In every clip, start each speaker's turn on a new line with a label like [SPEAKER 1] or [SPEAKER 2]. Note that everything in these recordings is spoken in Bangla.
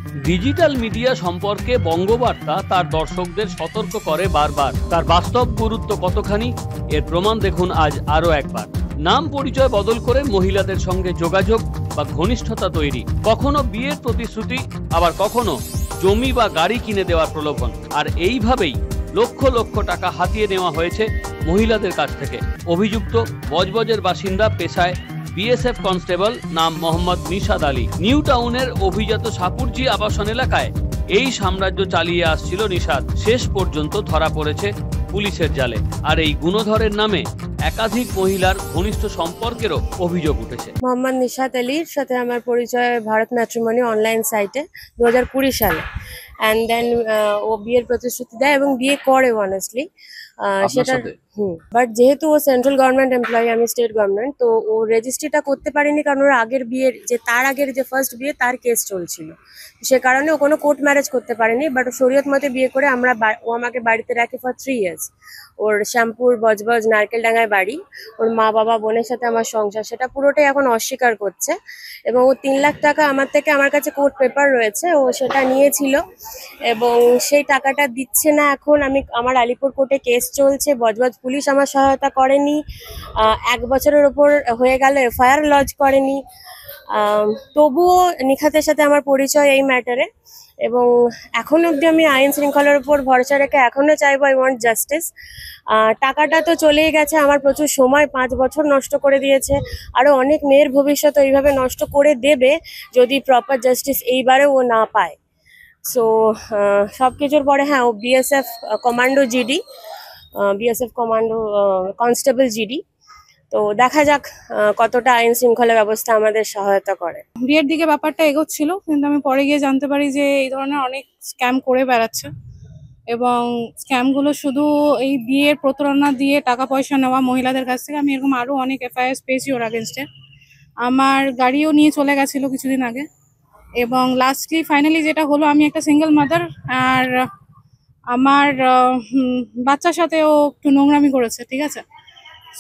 [SPEAKER 1] ডিজিটাল মিডিয়া সম্পর্কে বঙ্গবার্তা তার দর্শকদের সতর্ক করে বারবার। তার বাস্তব গুরুত্ব কতখানি এর প্রমাণ দেখুন আজ আরো একবার। নাম পরিচয় বদল করে মহিলাদের সঙ্গে যোগাযোগ বা ঘনিষ্ঠতা তৈরি, কখনো বিয়ের প্রতিশ্রুতি, আবার কখনো জমি বা গাড়ি কিনে দেওয়ার প্রলোভন। আর এইভাবেই লক্ষ লক্ষ টাকা হাতিয়ে নেওয়া হয়েছে মহিলাদের কাছ থেকে। অভিযুক্ত বজবজের বাসিন্দা, পেশায় বিএসএফ কনস্টেবল, নাম মোহাম্মদ নিশাদ আলী। নিউ টাউনের অভিজাত সাপুরজি আবাসন এলাকায় এই সাম্রাজ্য চালিয়ে আসছিল নিশাদ। শেষ পর্যন্ত ধরা পড়েছে পুলিশের জালে। আর এই গুণধরের নামে একাধিক মহিলার ঘনিষ্ঠ সম্পর্কেরও অভিযোগ উঠেছে।
[SPEAKER 2] মোহাম্মদ নিশাদ আলীর সাথে আমার পরিচয় ভারত ম্যাট্রিমনি অনলাইন সাইটে 2020 সালে। অ্যান্ড দেন ও বিয়ের প্রতিশ্রুতি দেয় এবং বিয়ে করে অনেস্টলি সেটা। বাট যেহেতু ও সেন্ট্রাল গভর্নমেন্ট এমপ্লয়ি, আমি স্টেট গভর্নমেন্ট, তো ও রেজিস্ট্রিটা করতে পারেনি কারণ ওর আগের বিয়ের তার আগের যে ফার্স্ট বিয়ে তার কেস চলছিল, সে কারণে ও কোনো কোর্ট ম্যারেজ করতে পারেনি। বাট শরীয়ত মতে বিয়ে করে ও আমাকে বাড়িতে রাখে ফর 3 ইয়ার্স। ওর শ্যামপুর বজবজ নারকেলডাঙ্গায় বাড়ি। ওর মা বাবা বোনের সাথে আমার সংসার, সেটা পুরোটাই এখন অস্বীকার করছে। এবং ও 3 লাখ টাকা আমার কাছে কোর্ট পেপার রয়েছে, ও সেটা নিয়েছিল এবং সেই টাকাটা দিচ্ছে না। এখন আমার আলিপুর কোর্টে কেস চলছে, বজবজ পুলিশ আমার সহায়তা করেনি। 1 বছরের ওপর হয়ে গেল এফআইআর লজ করেনি। তবুও নিখাতের সাথে আমার পরিচয় এই ম্যাটারে, এবং এখন অবধি আমি আইন শৃঙ্খলার উপর ভরসা রেখে এখনো চাইবো আই ওয়ান্ট জাস্টিস। টাকাটা তো চলেই গেছে, আমার প্রচুর সময় 5 বছর নষ্ট করে দিয়েছে, আরো অনেক মেয়ের ভবিষ্যৎ এইভাবে নষ্ট করে দেবে যদি প্রপার জাস্টিস এইবারে ও না পায়। সো সবকিছুর পরে হ্যাঁ, ও BSF commando GD, BSF commando constable GD. তো দেখা যাক কতটা আইন শৃঙ্খলা ব্যবস্থা আমাদের সহায়তা করে।
[SPEAKER 3] বিয়ের দিকে ব্যাপারটা এগোচ্ছিল, কিন্তু আমি পরে গিয়ে জানতে পারি যে এই ধরনের অনেক স্ক্যাম করে বেড়াচ্ছে, এবং স্ক্যামগুলো শুধু এই বিয়ের প্রতারণা দিয়ে টাকা পয়সা নেওয়া মহিলাদের কাছ থেকে। আমি এরকম আরও অনেক এফআইআর পেয়েছি ওর আগেনস্টে। আমার গাড়িও নিয়ে চলে গেছিলো কিছুদিন আগে। এবং লাস্টলি ফাইনালি যেটা হলো, আমি একটা সিঙ্গেল মাদার, আর আমার বাচ্চার সাথেও একটু নোংরামি করেছে, ঠিক আছে।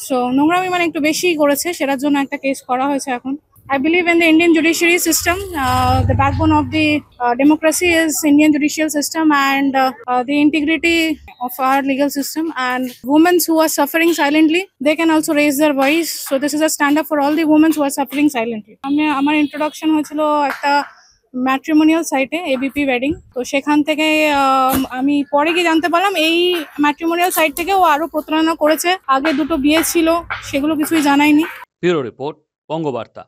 [SPEAKER 3] সো নোংরামি মানে একটু বেশি করেছে, সেটার জন্য একটা কেস করা হয়েছে এখন। I believe in the Indian judiciary system. The backbone of the democracy is Indian judicial system, and the integrity of our legal system. And women who are suffering silently, they can also raise their voice. So this is a stand up for all the women who are suffering silently. আমার introduction হয়েছিল একটা ম্যাট্রিমোনিয়াল সাইটে, এবিপি ওয়েডিং। তো সেখান থেকে আমি পরে গিয়ে জানতে পারলাম এই ম্যাট্রিমোনিয়াল সাইট থেকে ও আরো প্রতারণা করেছে। আগে 2টো বিয়ে ছিল, সেগুলো কিছুই জানায়নি।
[SPEAKER 1] Bureau report, Bangabarta.